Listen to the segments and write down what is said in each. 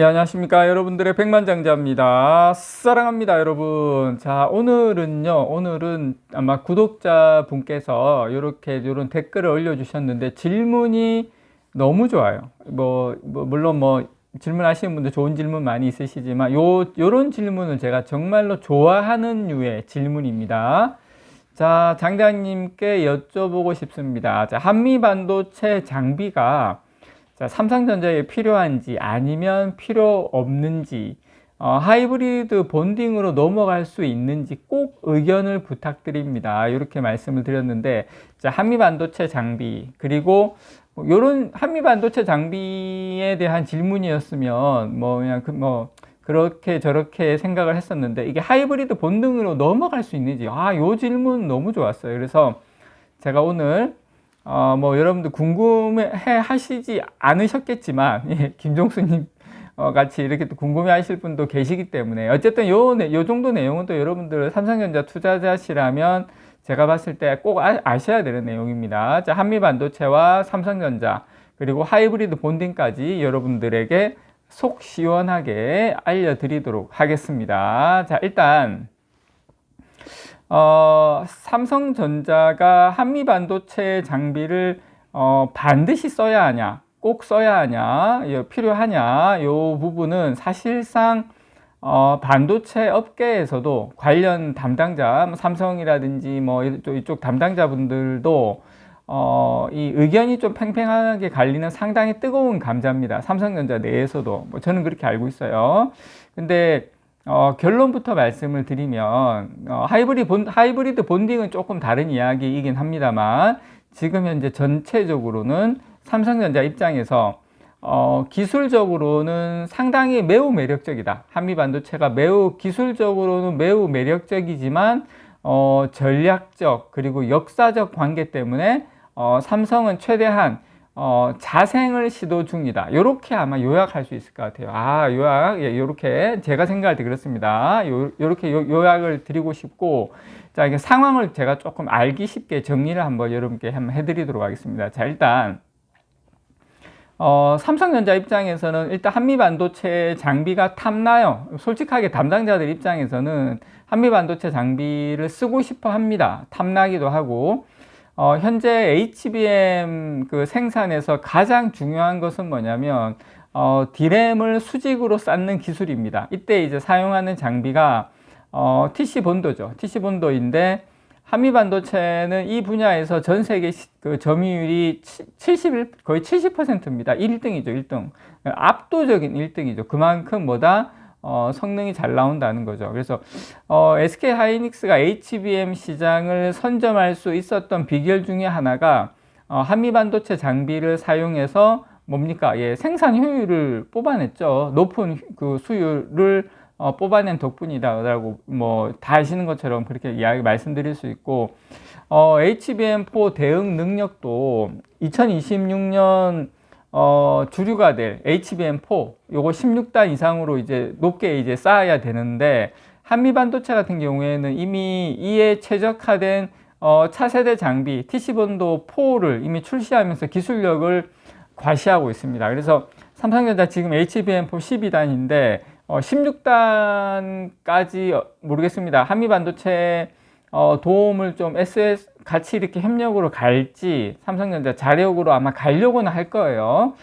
예, 안녕하십니까. 여러분들의 백만장자입니다. 사랑합니다, 여러분. 자, 오늘은 아마 구독자분께서 요런 댓글을 올려주셨는데 질문이 너무 좋아요. 물론 질문하시는 분들 좋은 질문 많이 있으시지만 요런 질문을 제가 정말로 좋아하는 류의 질문입니다. 자, 장장님께 여쭤보고 싶습니다. 자, 한미 반도체 장비가 삼성전자에 필요한지 아니면 필요 없는지, 하이브리드 본딩으로 넘어갈 수 있는지 꼭 의견을 부탁드립니다. 이렇게 말씀을 드렸는데, 자, 한미 반도체 장비, 그리고 요런 한미 반도체 장비에 대한 질문이었으면 그렇게 저렇게 생각을 했었는데, 이게 하이브리드 본딩으로 넘어갈 수 있는지, 요 질문 너무 좋았어요. 그래서 제가 오늘 여러분들 궁금해 하시지 않으셨겠지만, 예, 김종수님 같이 이렇게 또 궁금해 하실 분도 계시기 때문에, 어쨌든 요 정도 내용은 또 여러분들 삼성전자 투자자시라면 제가 봤을 때 꼭 아셔야 되는 내용입니다. 자, 한미 반도체와 삼성전자, 그리고 하이브리드 본딩까지 여러분들에게 속 시원하게 알려드리도록 하겠습니다. 자, 일단, 삼성전자가 한미 반도체 장비를 반드시 써야 하냐, 꼭 써야 하냐, 필요하냐, 요 부분은 사실상 반도체 업계에서도 관련 담당자, 삼성이라든지 이쪽 담당자분들도 이 의견이 좀 팽팽하게 갈리는 상당히 뜨거운 감자입니다. 삼성전자 내에서도 저는 그렇게 알고 있어요. 근데 결론부터 말씀을 드리면, 하이브리드 본딩은 조금 다른 이야기이긴 합니다만, 지금 현재 전체적으로는 삼성전자 입장에서, 기술적으로는 상당히 매우 매력적이다. 한미 반도체가 기술적으로는 매우 매력적이지만, 전략적, 그리고 역사적 관계 때문에, 삼성은 최대한 자생을 시도 중이다. 요렇게 아마 요약할 수 있을 것 같아요. 요렇게 제가 생각할 때 그렇습니다. 요렇게 요약을 드리고 싶고, 자, 이게 상황을 제가 조금 알기 쉽게 정리를 여러분께 한번 해드리도록 하겠습니다. 자, 일단, 삼성전자 입장에서는 일단 한미 반도체 장비가 탐나요. 솔직하게 담당자들 입장에서는 한미 반도체 장비를 쓰고 싶어 합니다. 탐나기도 하고, 현재 HBM 그 생산에서 가장 중요한 것은 뭐냐면, D램을 수직으로 쌓는 기술입니다. 이때 이제 사용하는 장비가, TC 본도죠. TC 본도인데, 한미 반도체는 이 분야에서 전 세계 그 점유율이 거의 70%입니다. 1등이죠, 1등. 압도적인 1등이죠. 그만큼 성능이 잘 나온다는 거죠. 그래서 SK 하이닉스가 HBM 시장을 선점할 수 있었던 비결 중에 하나가 한미 반도체 장비를 사용해서 생산 효율을 뽑아냈죠. 높은 그 수율을 뽑아낸 덕분이다라고 다 아시는 것처럼 그렇게 말씀드릴 수 있고, HBM4 대응 능력도 2026년 주류가 될 HBM4 요거 16단 이상으로 이제 높게 이제 쌓아야 되는데, 한미 반도체 같은 경우에는 이미 이에 최적화된 차세대 장비 TC본도 4를 이미 출시하면서 기술력을 과시하고 있습니다. 그래서 삼성전자 지금 HBM4 12단인데 16단까지 모르겠습니다. 한미 반도체 도움을 좀 같이 이렇게 협력으로 갈지, 삼성전자 자력으로 아마 가려고는 할 거예요.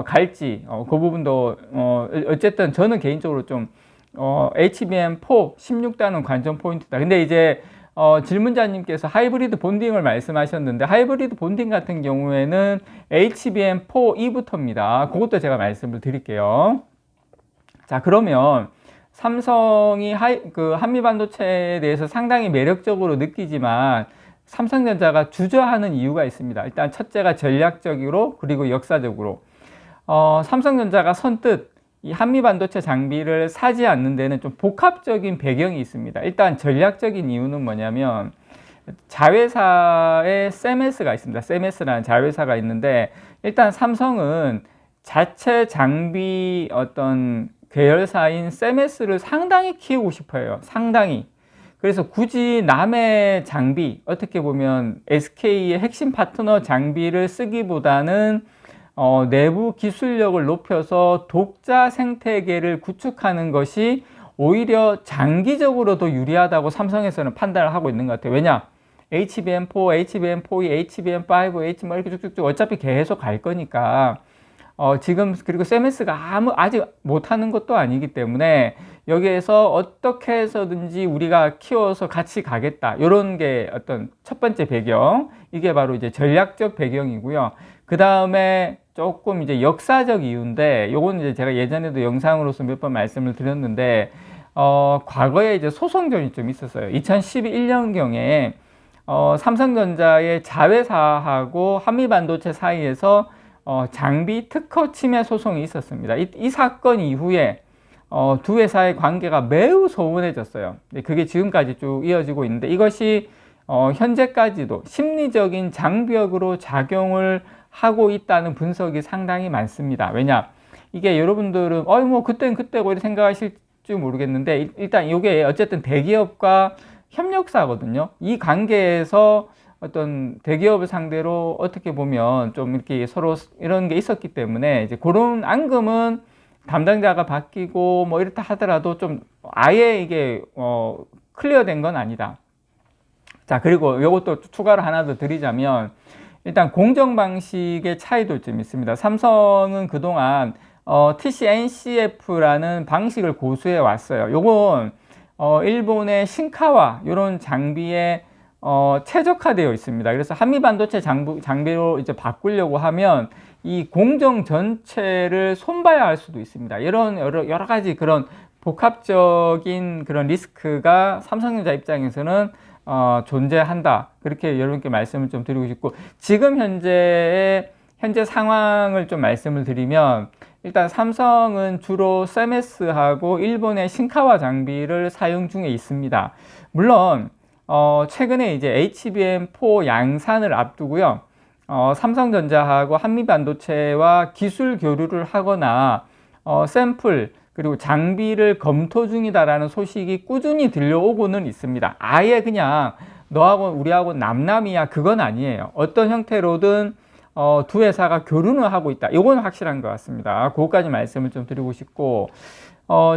갈지, 그 부분도, 어쨌든 저는 개인적으로 좀, HBM4 16단은 관전 포인트다. 근데 이제, 질문자님께서 하이브리드 본딩을 말씀하셨는데, 하이브리드 본딩 같은 경우에는 HBM4 E부터입니다. 그것도 제가 말씀을 드릴게요. 자, 그러면 삼성이 한미 반도체에 대해서 상당히 매력적으로 느끼지만 삼성전자가 주저하는 이유가 있습니다. 일단 첫째가 전략적으로, 그리고 역사적으로. 삼성전자가 선뜻 이 한미 반도체 장비를 사지 않는 데는 좀 복합적인 배경이 있습니다. 일단 전략적인 이유는 뭐냐면, 자회사에 세메스가 있습니다. 세메스라는 자회사가 있는데, 일단 삼성은 자체 장비 계열사인 세메스를 상당히 키우고 싶어요. 상당히. 그래서 굳이 남의 장비, 어떻게 보면 SK의 핵심 파트너 장비를 쓰기보다는 내부 기술력을 높여서 독자 생태계를 구축하는 것이 오히려 장기적으로 더 유리하다고 삼성에서는 판단을 하고 있는 것 같아요. 왜냐? HBM4, HBM4E, HBM5, H 뭐 이렇게 쭉쭉쭉 어차피 계속 갈 거니까 지금 그리고 세메스가 아직 못하는 것도 아니기 때문에 여기에서 어떻게 해서든지 우리가 키워서 같이 가겠다. 이런 게 어떤 첫 번째 배경. 이게 바로 이제 전략적 배경이고요. 그 다음에 조금 이제 역사적 이유인데, 요건 이제 제가 예전에도 영상으로서 몇 번 말씀을 드렸는데, 과거에 이제 소송전이 좀 있었어요. 2011년경에 삼성전자의 자회사하고 한미반도체 사이에서 장비 특허 침해 소송이 있었습니다. 이 사건 이후에 두 회사의 관계가 매우 소원해졌어요. 그게 지금까지 쭉 이어지고 있는데, 이것이 현재까지도 심리적인 장벽으로 작용을 하고 있다는 분석이 상당히 많습니다. 왜냐? 이게 여러분들은 뭐 그때는 그때고 이렇게 생각하실지 모르겠는데, 일단 이게 어쨌든 대기업과 협력사거든요. 이 관계에서 어떤 대기업을 상대로 어떻게 보면 좀 이렇게 서로 이런 게 있었기 때문에, 이제 그런 앙금은 담당자가 바뀌고 뭐 이렇다 하더라도 좀 아예 이게 클리어된 건 아니다. 자, 그리고 이것도 추가로 하나 더 드리자면, 일단 공정 방식의 차이도 좀 있습니다. 삼성은 그동안 TC-NCF라는 방식을 고수해 왔어요. 요건 일본의 신카와 이런 장비에 최적화되어 있습니다. 그래서 한미반도체 장비로 이제 바꾸려고 하면 이 공정 전체를 손봐야 할 수도 있습니다. 이런 여러 가지 그런 복합적인 그런 리스크가 삼성전자 입장에서는 존재한다. 그렇게 여러분께 말씀을 좀 드리고 싶고, 지금 현재 상황을 좀 말씀을 드리면, 일단 삼성은 주로 세메스하고 일본의 신카와 장비를 사용 중에 있습니다. 물론 최근에 이제 HBM4 양산을 앞두고요, 삼성전자하고 한미반도체와 기술 교류를 하거나 샘플 그리고 장비를 검토 중이다라는 소식이 꾸준히 들려오고는 있습니다. 아예 그냥 너하고 우리하고 남남이야, 그건 아니에요. 어떤 형태로든 두 회사가 교류는 하고 있다. 이건 확실한 것 같습니다. 그것까지 말씀을 좀 드리고 싶고,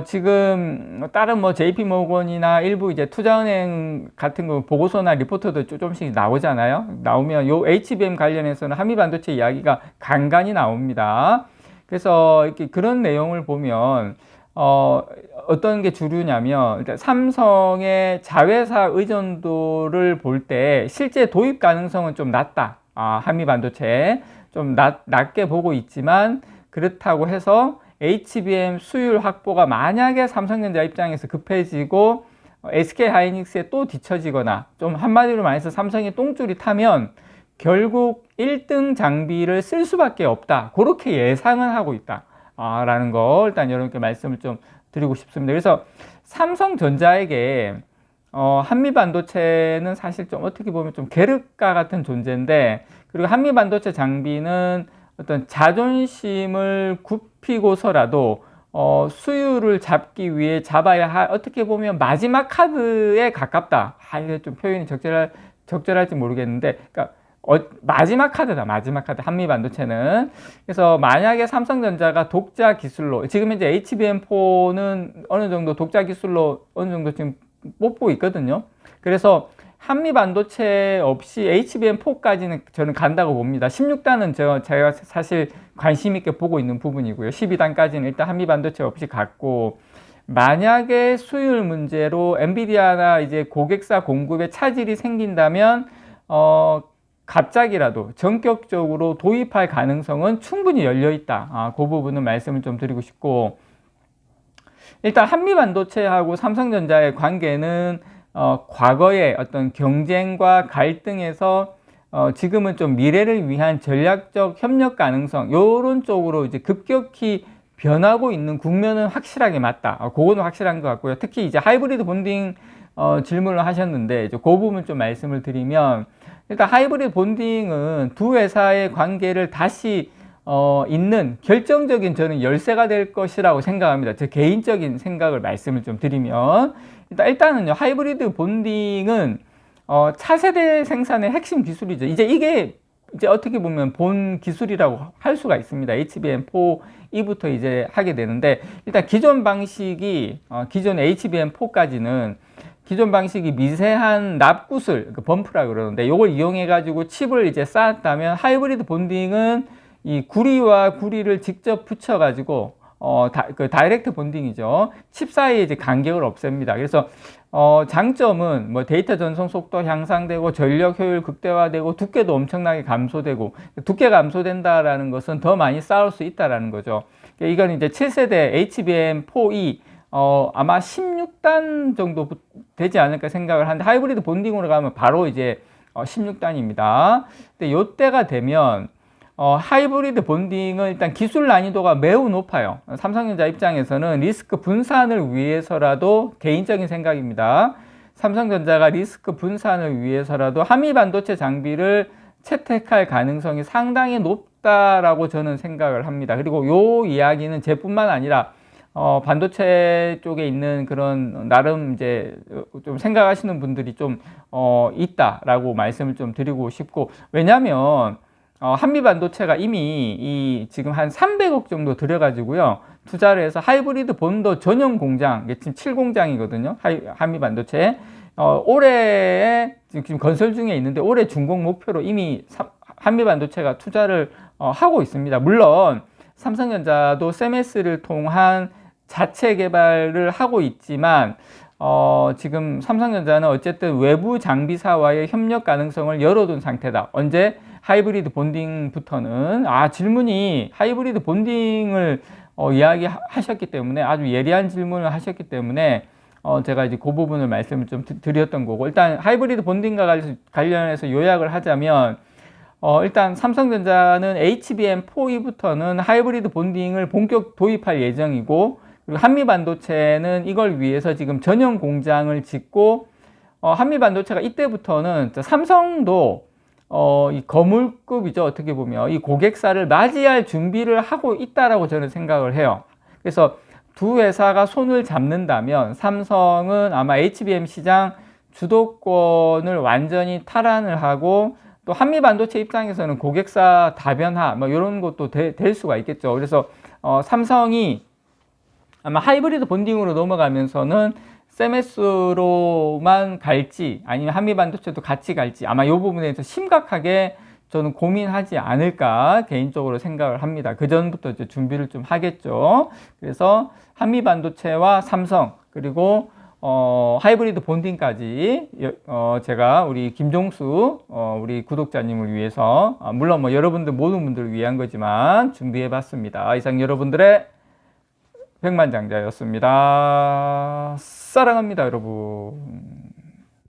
지금 다른 뭐 JP모건이나 일부 이제 투자은행 같은 거 보고서나 리포트도 조금씩 나오잖아요. 나오면 요 HBM 관련해서는 한미반도체 이야기가 간간히 나옵니다. 그래서 이렇게 그런 내용을 보면 어떤 게 주류냐면, 일단 삼성의 자회사 의존도를 볼 때 실제 도입 가능성은 좀 낮다. 한미반도체 좀 낮게 보고 있지만, 그렇다고 해서 HBM 수율 확보가 만약에 삼성전자 입장에서 급해지고 SK하이닉스에 또 뒤처지거나, 좀 한마디로 말해서 삼성이 똥줄이 타면 결국 1등 장비를 쓸 수밖에 없다. 그렇게 예상은 하고 있다. 라는 거 일단 여러분께 말씀을 좀 드리고 싶습니다. 그래서 삼성전자에게 한미반도체는 사실 좀 어떻게 보면 좀 계륵과 같은 존재인데, 그리고 한미반도체 장비는 어떤 자존심을 굽히고서라도 수율을 잡기 위해 잡아야 할, 어떻게 보면 마지막 카드에 가깝다. 이게 좀 표현이 적절할지 모르겠는데, 그러니까 마지막 카드다. 마지막 카드, 한미반도체는. 그래서 만약에 삼성전자가 독자 기술로, 지금 이제 HBM4는 어느 정도 독자 기술로 어느 정도 지금 뽑고 있거든요. 그래서 한미반도체 없이 HBM4까지는 저는 간다고 봅니다. 16단은 제가 사실 관심 있게 보고 있는 부분이고요. 12단까지는 일단 한미반도체 없이 갔고, 만약에 수율 문제로 엔비디아나 이제 고객사 공급에 차질이 생긴다면 갑자기라도 전격적으로 도입할 가능성은 충분히 열려 있다. 그 부분은 말씀을 좀 드리고 싶고, 일단 한미반도체하고 삼성전자의 관계는 과거의 어떤 경쟁과 갈등에서 지금은 좀 미래를 위한 전략적 협력 가능성, 요런 쪽으로 이제 급격히 변하고 있는 국면은 확실하게 맞다. 그거는 확실한 것 같고요. 특히 이제 하이브리드 본딩 질문을 하셨는데, 이제 그 부분 좀 말씀을 드리면, 일단 하이브리드 본딩은 두 회사의 관계를 다시 있는 결정적인 저는 열쇠가 될 것이라고 생각합니다. 제 개인적인 생각을 말씀을 좀 드리면, 일단은요, 하이브리드 본딩은 차세대 생산의 핵심 기술이죠. 이제 이게 이제 어떻게 보면 본 기술이라고 할 수가 있습니다. HBM4E부터 이제 하게 되는데, 일단 기존 방식이 기존 HBM4까지는 기존 방식이 미세한 납구슬, 그 범프라 그러는데, 이걸 이용해 가지고 칩을 이제 쌓았다면, 하이브리드 본딩은 이 구리와 구리를 직접 붙여 가지고 그 다이렉트 본딩이죠. 칩 사이에 이제 간격을 없앱니다. 그래서 장점은 뭐 데이터 전송 속도 향상되고 전력 효율 극대화되고 두께도 엄청나게 감소되고, 두께 감소된다라는 것은 더 많이 쌓을 수 있다라는 거죠. 이건 이제 7세대 HBM4E 아마 16단 정도 되지 않을까 생각을 하는데, 하이브리드 본딩으로 가면 바로 이제 16단입니다. 근데 요때가 되면 하이브리드 본딩은 일단 기술 난이도가 매우 높아요. 삼성전자 입장에서는 리스크 분산을 위해서라도, 개인적인 생각입니다, 삼성전자가 리스크 분산을 위해서라도 한미 반도체 장비를 채택할 가능성이 상당히 높다라고 저는 생각을 합니다. 그리고 요 이야기는 제뿐만 아니라 반도체 쪽에 있는 그런 나름 이제 좀 생각하시는 분들이 좀 있다라고 말씀을 좀 드리고 싶고, 왜냐하면 한미 반도체가 이미 지금 한 300억 정도 들여가지고요, 투자를 해서 하이브리드 본도 전용 공장, 이게 지금 7공장이거든요. 한미 반도체. 올해에 지금 건설 중에 있는데, 올해 준공 목표로 이미 한미 반도체가 투자를 하고 있습니다. 물론 삼성전자도 세메스를 통한 자체 개발을 하고 있지만, 지금 삼성전자는 어쨌든 외부 장비사와의 협력 가능성을 열어둔 상태다. 언제? 하이브리드 본딩부터는. 질문이 하이브리드 본딩을 이야기하셨기 때문에, 아주 예리한 질문을 하셨기 때문에 제가 이제 그 부분을 말씀을 좀 드렸던 거고, 일단 하이브리드 본딩과 관련해서 요약을 하자면, 일단 삼성전자는 HBM4E부터는 하이브리드 본딩을 본격 도입할 예정이고, 그리고 한미반도체는 이걸 위해서 지금 전용 공장을 짓고, 한미반도체가 이때부터는 삼성도 이 거물급이죠. 어떻게 보면 이 고객사를 맞이할 준비를 하고 있다라고 저는 생각을 해요. 그래서 두 회사가 손을 잡는다면 삼성은 아마 HBM 시장 주도권을 완전히 탈환을 하고, 또 한미 반도체 입장에서는 고객사 다변화 뭐 이런 것도 될 수가 있겠죠. 그래서 삼성이 아마 하이브리드 본딩으로 넘어가면서는 세메스로만 갈지 아니면 한미 반도체도 같이 갈지, 아마 이 부분에 대해서 심각하게 저는 고민하지 않을까 개인적으로 생각을 합니다. 그 전부터 이제 준비를 좀 하겠죠. 그래서 한미 반도체와 삼성, 그리고 하이브리드 본딩까지 제가 우리 김종수 우리 구독자님을 위해서, 물론 뭐 여러분들 모든 분들을 위한 거지만 준비해 봤습니다. 이상 여러분들의 백만장자였습니다. 사랑합니다, 여러분.